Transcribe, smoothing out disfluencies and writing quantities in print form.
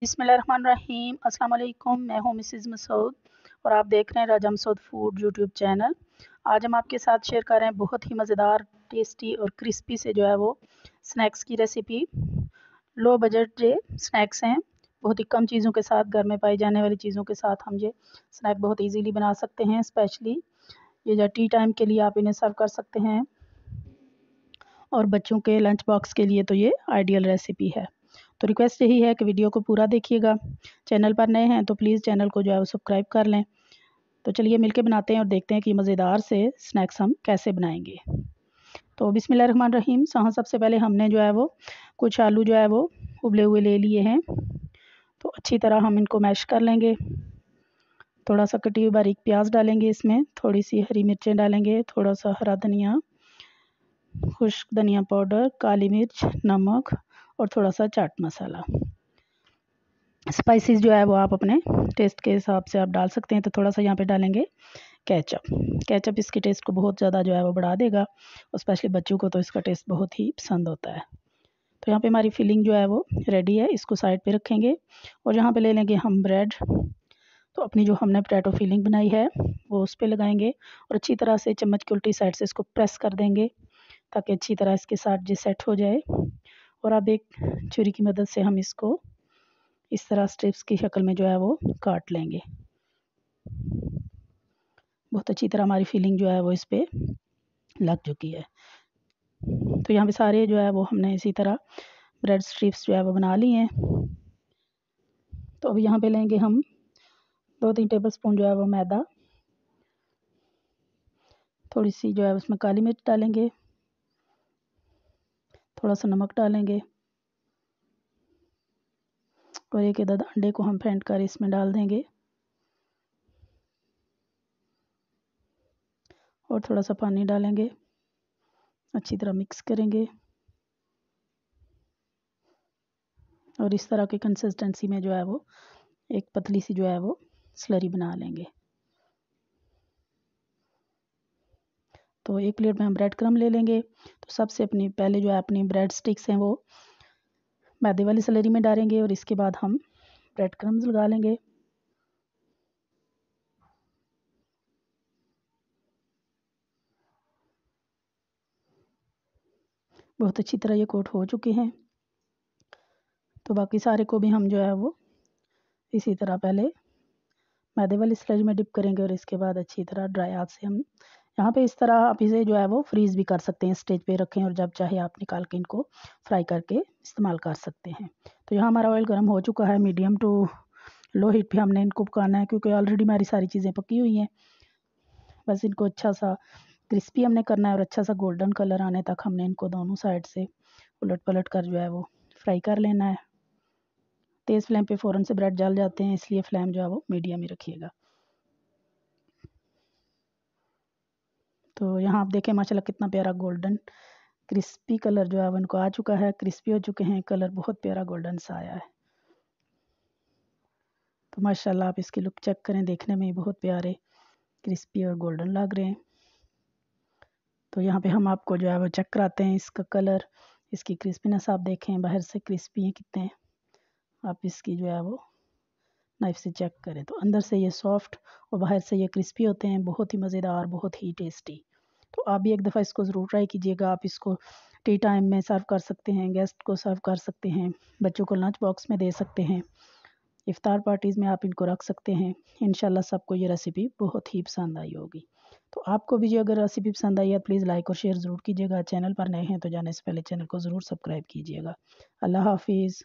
बिस्मिल्लाहिर्रहमानिर्रहीम। अस्सलाम वालेकुम। मैं हूँ मिसेज़ मसूद और आप देख रहे हैं राजा मसूद फूड यूट्यूब चैनल। आज हम आपके साथ शेयर कर रहे हैं बहुत ही मज़ेदार, टेस्टी और क्रिस्पी से जो है वो स्नैक्स की रेसिपी। लो बजट जे स्नैक्स हैं, बहुत ही कम चीज़ों के साथ, घर में पाई जाने वाली चीज़ों के साथ हम ये स्नैक बहुत ईजीली बना सकते हैं। स्पेशली ये जो टी टाइम के लिए आप इन्हें सर्व कर सकते हैं और बच्चों के लंच बॉक्स के लिए तो ये आइडियल रेसिपी है। तो रिक्वेस्ट यही है कि वीडियो को पूरा देखिएगा। चैनल पर नए हैं तो प्लीज़ चैनल को जो है वो सब्सक्राइब कर लें। तो चलिए मिलके बनाते हैं और देखते हैं कि मज़ेदार से स्नैक्स हम कैसे बनाएंगे। तो बिस्मिल्लाहिर्रहमानिर्रहीम। सबसे पहले हमने जो है वो कुछ आलू जो है वो उबले हुए ले लिए हैं। तो अच्छी तरह हम इनको मैश कर लेंगे। थोड़ा सा कटी हुई बारीक प्याज डालेंगे इसमें, थोड़ी सी हरी मिर्चें डालेंगे, थोड़ा सा हरा धनिया, खुश्क धनिया पाउडर, काली मिर्च, नमक और थोड़ा सा चाट मसाला। स्पाइसेस जो है वो आप अपने टेस्ट के हिसाब से आप डाल सकते हैं। तो थोड़ा सा यहाँ पे डालेंगे केचप इसके टेस्ट को बहुत ज़्यादा जो है वो बढ़ा देगा और स्पेशली बच्चों को तो इसका टेस्ट बहुत ही पसंद होता है। तो यहाँ पे हमारी फिलिंग जो है वो रेडी है, इसको साइड पे रखेंगे और यहाँ पे ले लेंगे हम ब्रेड। तो अपनी जो हमने पोटैटो फिलिंग बनाई है वो उस पर लगाएंगे और अच्छी तरह से चम्मच की उल्टी साइड से इसको प्रेस कर देंगे ताकि अच्छी तरह इसके साथ जो सेट हो जाए। और अब एक छुरी की मदद से हम इसको इस तरह स्ट्रिप्स की शक्ल में जो है वो काट लेंगे। बहुत अच्छी तरह हमारी फिलिंग जो है वो इस पर लग चुकी है। तो यहाँ पे सारे जो है वो हमने इसी तरह ब्रेड स्ट्रिप्स जो है वो बना ली हैं। तो अब यहाँ पे लेंगे हम 2-3 टेबलस्पून जो है वो मैदा, थोड़ी सी जो है उसमें काली मिर्च डालेंगे, थोड़ा सा नमक डालेंगे और एक आधा अंडे को हम फेंट कर इसमें डाल देंगे और थोड़ा सा पानी डालेंगे, अच्छी तरह मिक्स करेंगे और इस तरह की कंसिस्टेंसी में जो है वो एक पतली सी जो है वो स्लरी बना लेंगे। तो एक प्लेट में हम ब्रेड क्रम्ब ले लेंगे। तो सबसे अपनी पहले जो है अपनी ब्रेड स्टिक्स हैं वो मैदे वाली स्लरी में डालेंगे और इसके बाद हम ब्रेड क्रम्ब्स लगा लेंगे। बहुत अच्छी तरह ये कोट हो चुके हैं। तो बाकी सारे को भी हम जो है वो इसी तरह पहले मैदे वाली स्लरी में डिप करेंगे और इसके बाद अच्छी तरह ड्राई हाथ से हम यहाँ पे इस तरह आप इसे जो है वो फ्रीज़ भी कर सकते हैं, स्टेज पे रखें और जब चाहे आप निकाल के इनको फ्राई करके इस्तेमाल कर सकते हैं। तो यहाँ हमारा ऑयल गर्म हो चुका है, मीडियम टू लो हीट पे हमने इनको पकाना है क्योंकि ऑलरेडी हमारी सारी चीज़ें पकी हुई हैं। बस इनको अच्छा सा क्रिस्पी हमने करना है और अच्छा सा गोल्डन कलर आने तक हमने इनको दोनों साइड से उलट पलट कर जो है वो फ्राई कर लेना है। तेज़ फ्लेम पे फ़ौरन से ब्रेड जल जाते हैं, इसलिए फ्लेम जो है वो मीडियम ही रखिएगा। तो यहाँ आप देखें माशाल्लाह कितना प्यारा गोल्डन क्रिस्पी कलर जो है वो इनको आ चुका है, क्रिस्पी हो चुके हैं, कलर बहुत प्यारा गोल्डन सा आया है। तो माशाल्लाह आप इसकी लुक चेक करें, देखने में ही बहुत प्यारे क्रिस्पी और गोल्डन लग रहे हैं। तो यहाँ पे हम आपको जो है वो चेक कराते हैं इसका कलर, इसकी क्रिस्पीनेस आप देखें, बाहर से क्रिस्पी हैं कितने, आप इसकी जो है वो नाइफ से चेक करें तो अंदर से ये सॉफ्ट और बाहर से ये क्रिस्पी होते हैं, बहुत ही मज़ेदार, बहुत ही टेस्टी। तो आप भी एक दफ़ा इसको ज़रूर ट्राई कीजिएगा। आप इसको टी टाइम में सर्व कर सकते हैं, गेस्ट को सर्व कर सकते हैं, बच्चों को लंच बॉक्स में दे सकते हैं, इफ़्तार पार्टीज़ में आप इनको रख सकते हैं। इंशाल्लाह सबको ये रेसिपी बहुत ही पसंद आई होगी। तो आपको भी जो अगर रेसिपी पसंद आई है प्लीज़ लाइक और शेयर ज़रूर कीजिएगा। चैनल पर नए हैं तो जाने से पहले चैनल को ज़रूर सब्सक्राइब कीजिएगा। अल्लाह हाफ़िज़।